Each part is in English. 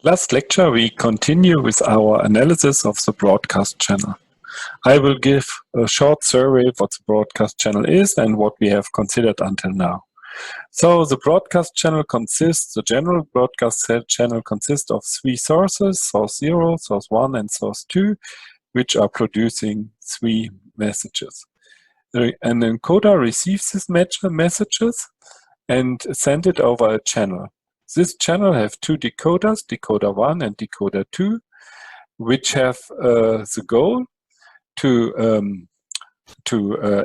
Last lecture, we continue with our analysis of the broadcast channel. I will give a short survey of what the broadcast channel is and what we have considered until now. So the broadcast channel the general broadcast channel consists of three sources, source 0, source 1, and source 2, which are producing three messages. An encoder receives these messages and sends it over a channel. This channel has two decoders, decoder 1 and decoder 2, which have the goal to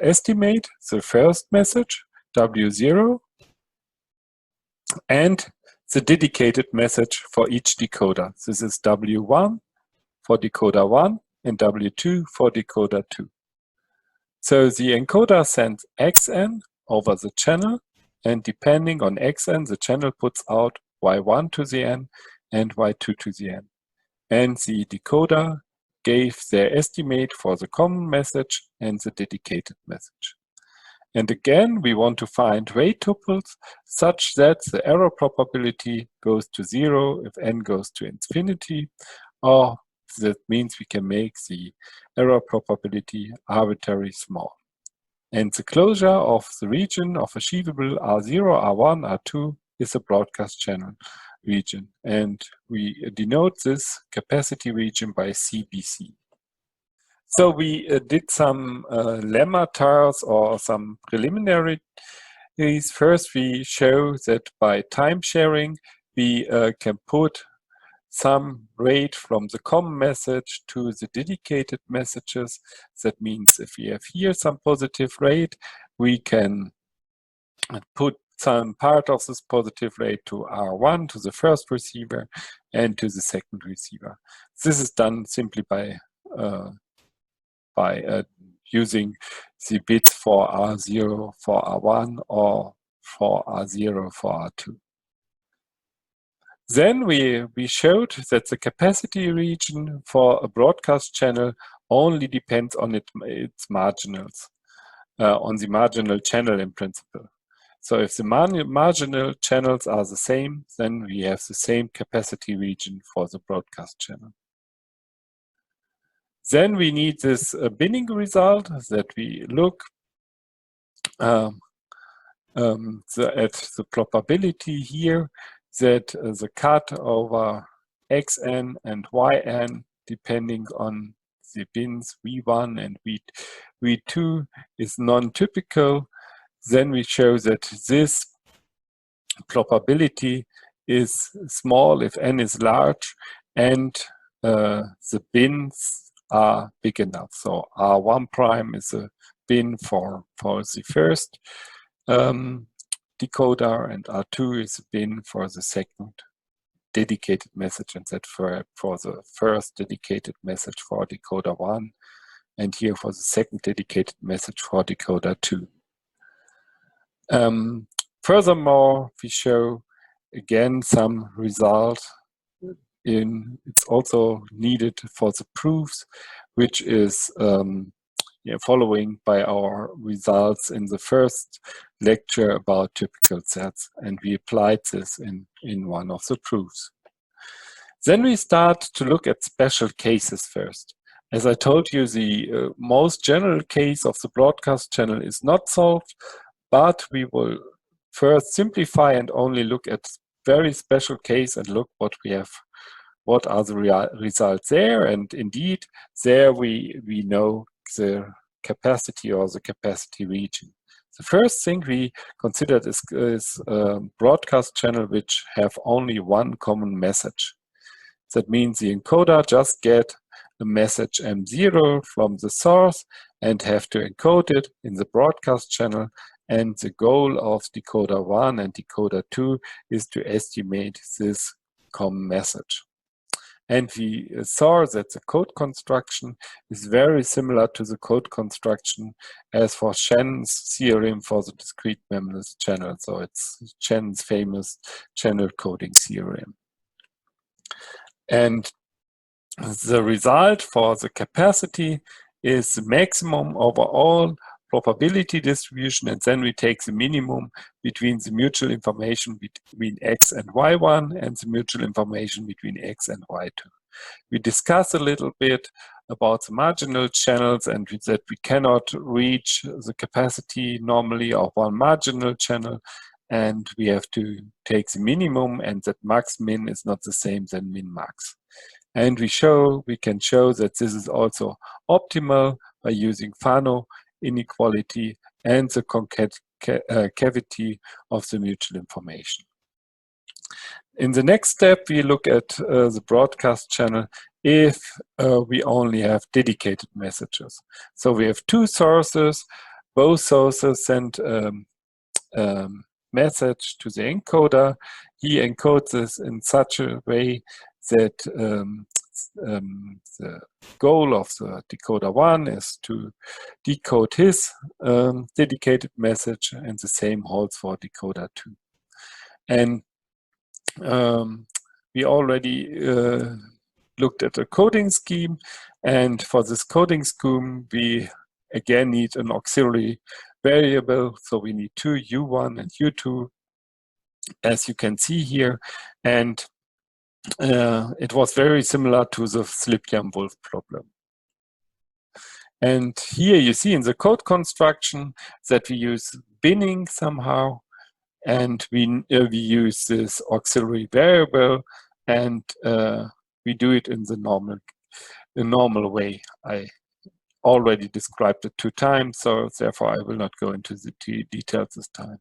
estimate the first message, W0, and the dedicated message for each decoder. This is W1 for decoder 1 and W2 for decoder 2. So the encoder sends XN over the channel, and depending on XN, the channel puts out Y1 to the N and Y2 to the N. And the decoder gave their estimate for the common message and the dedicated message. And again, we want to find rate tuples such that the error probability goes to 0 if N goes to infinity, or that means we can make the error probability arbitrarily small. And the closure of the region of achievable R0, R1, R2 is a broadcast channel region. And we denote this capacity region by CBC. So we did some lemma tars or some preliminaries. First, we show that by time sharing, we can put some rate from the common message to the dedicated messages. That means if we have here some positive rate, we can put some part of this positive rate to R1, to the first receiver, and to the second receiver. This is done simply by using the bits for R0 for R1 or for R0 for R2. Then we showed that the capacity region for a broadcast channel only depends on its marginals, on the marginal channel in principle. So if the marginal channels are the same, then we have the same capacity region for the broadcast channel. Then we need this binning result that we look at the probability here that the cut over xn and yn, depending on the bins V1 and V2, is non-typical. Then we show that this probability is small if n is large and the bins are big enough. So R1 prime is a bin for the first decoder, and R2 is a bin for the second dedicated message, and that for the first dedicated message for decoder 1, and here for the second dedicated message for decoder 2. Furthermore, we show again some result it's also needed for the proofs, which is following by our results in the first lecture about typical sets, and we applied this in one of the proofs. Then we start to look at special cases first. As I told you, the most general case of the broadcast channel is not solved, but we will first simplify and only look at very special case and look what are the results there. And indeed, there we know the capacity or the capacity region. The first thing we considered is a broadcast channel which have only one common message. That means the encoder just get a message M0 from the source and have to encode it in the broadcast channel, and the goal of decoder 1 and decoder 2 is to estimate this common message. And we saw that the code construction is very similar to the code construction as for Shannon's theorem for the discrete memberless channel. So it's Shannon's famous channel coding theorem. And the result for the capacity is the maximum over all probability distribution, and then we take the minimum between the mutual information between x and y1 and the mutual information between x and y2. We discuss a little bit about the marginal channels and that we cannot reach the capacity normally of one marginal channel, and we have to take the minimum, and that max min is not the same than min max. And we can show that this is also optimal by using Fano inequality and the concavity of the mutual information. In the next step, we look at the broadcast channel if we only have dedicated messages. So we have two sources. Both sources send message to the encoder. He encodes this in such a way that the goal of the decoder 1 is to decode his dedicated message, and the same holds for decoder 2. And we already looked at a coding scheme, and for this coding scheme we again need an auxiliary variable, so we need two u1 and u2, as you can see here, and it was very similar to the Slipjam-Wolf problem. And here you see in the code construction that we use binning somehow, and we use this auxiliary variable, and we do it in the normal way. I already described it 2 times, so therefore I will not go into the details this time.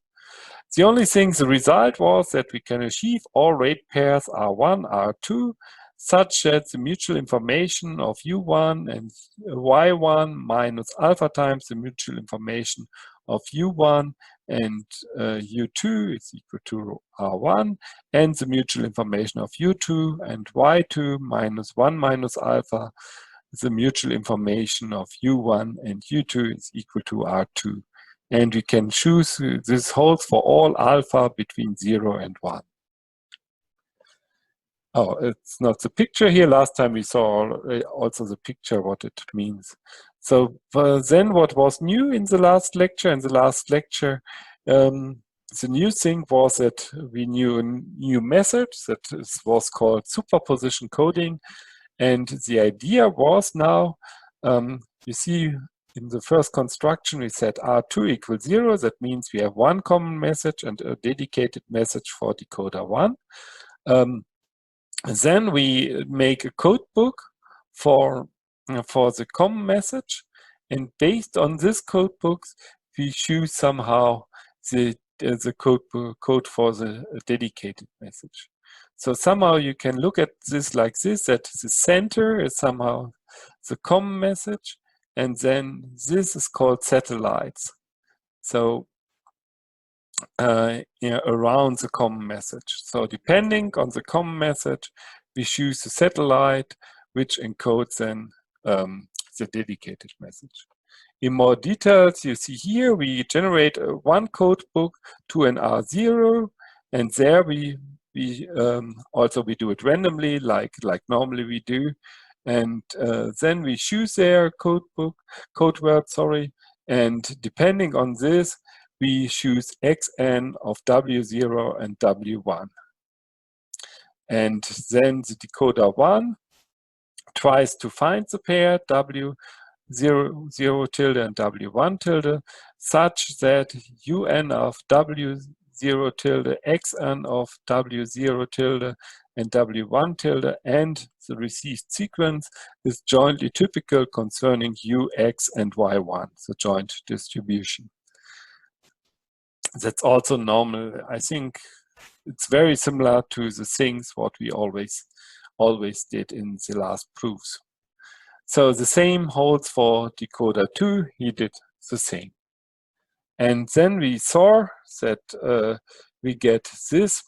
The only thing, the result was that we can achieve all rate pairs R1, R2, such that the mutual information of U1 and Y1 minus alpha times the mutual information of U1 and U2 is equal to R1, and the mutual information of U2 and Y2 minus 1 minus alpha, the mutual information of U1 and U2 is equal to R2. And we can choose, this holds for all alpha between 0 and 1. Oh, it's not the picture here. Last time we saw also the picture, what it means. So then what was new in the last lecture? In the last lecture, the new thing was that we knew a new method that was called superposition coding. And the idea was now, you see, in the first construction, we said R2 equals 0. That means we have one common message and a dedicated message for decoder 1. Then we make a code book for the common message. And based on this code book, we choose somehow the code for the dedicated message. So somehow you can look at this like this, that the center is somehow the common message, and then this is called satellites. So around the common message. So depending on the common message, we choose the satellite which encodes then the dedicated message. In more details, you see here we generate one code book to an R0, and there we also do it randomly, like normally we do, and then we choose their code word, and depending on this, we choose xn of W0 and W1. And then the decoder 1 tries to find the pair W0 tilde and W1 tilde, such that UN of W0 tilde, xn of W0 tilde, and W1 tilde, and the received sequence is jointly typical concerning U, X, and Y1, the joint distribution. That's also normal. I think it's very similar to the things what we always did in the last proofs. So the same holds for decoder 2, he did the same. And then we saw that we get this.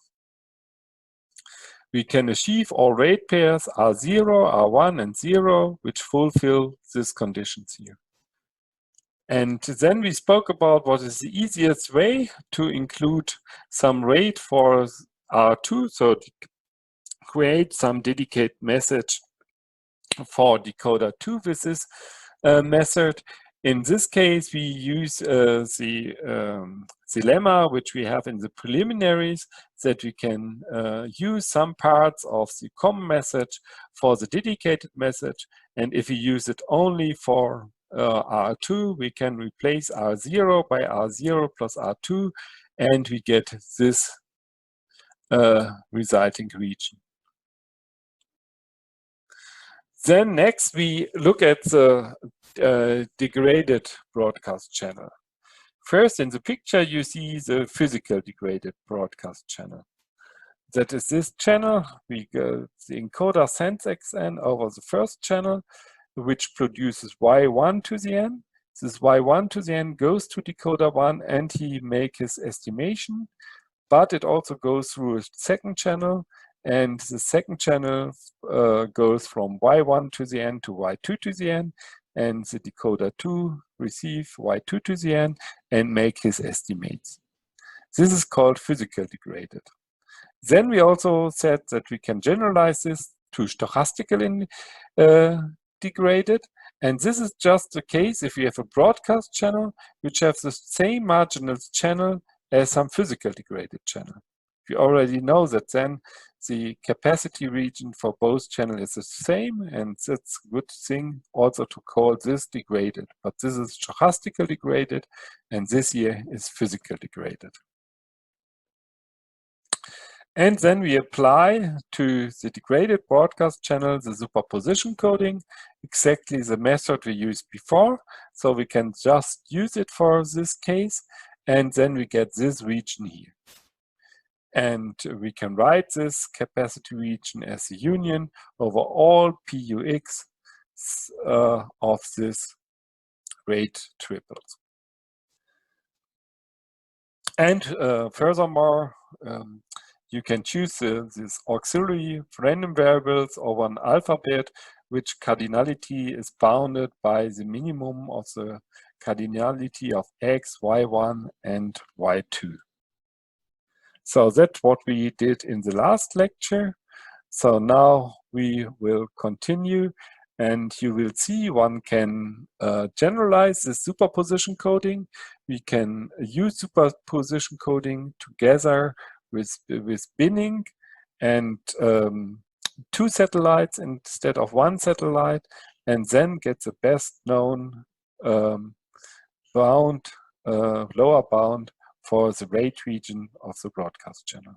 We can achieve all rate pairs R0, R1, and 0, which fulfill these conditions here. And then we spoke about what is the easiest way to include some rate for R2, so to create some dedicated message for decoder 2 with this method. In this case, we use the lemma which we have in the preliminaries, that we can use some parts of the common message for the dedicated message. And if we use it only for R2, we can replace R0 by R0 plus R2, and we get this resulting region. Then next we look at the degraded broadcast channel. First, in the picture, you see the physical degraded broadcast channel. That is this channel. We go, the encoder sends xn over the first channel, which produces y1 to the n. This y1 to the n goes to decoder 1, and he makes his estimation. But it also goes through a second channel, and the second channel goes from y1 to the n to y2 to the n, and the decoder 2 receive y2 to the n and make his estimates. This is called physical degraded. Then we also said that we can generalize this to stochastically degraded, and this is just the case if we have a broadcast channel which has the same marginal channel as some physical degraded channel. We already know that then the capacity region for both channels is the same, and that's a good thing also to call this degraded. But this is stochastically degraded, and this here is physical degraded. And then we apply to the degraded broadcast channel the superposition coding, exactly the method we used before. So we can just use it for this case, and then we get this region here. And we can write this capacity region as a union over all PUX of this rate triples. And furthermore, you can choose these auxiliary random variables over an alphabet, which cardinality is bounded by the minimum of the cardinality of x, y1, and y2. So that's what we did in the last lecture. So now we will continue, and you will see one can generalize the superposition coding. We can use superposition coding together with binning and 2 satellites instead of 1 satellite, and then get the best known bound, lower bound for the rate region of the broadcast channel.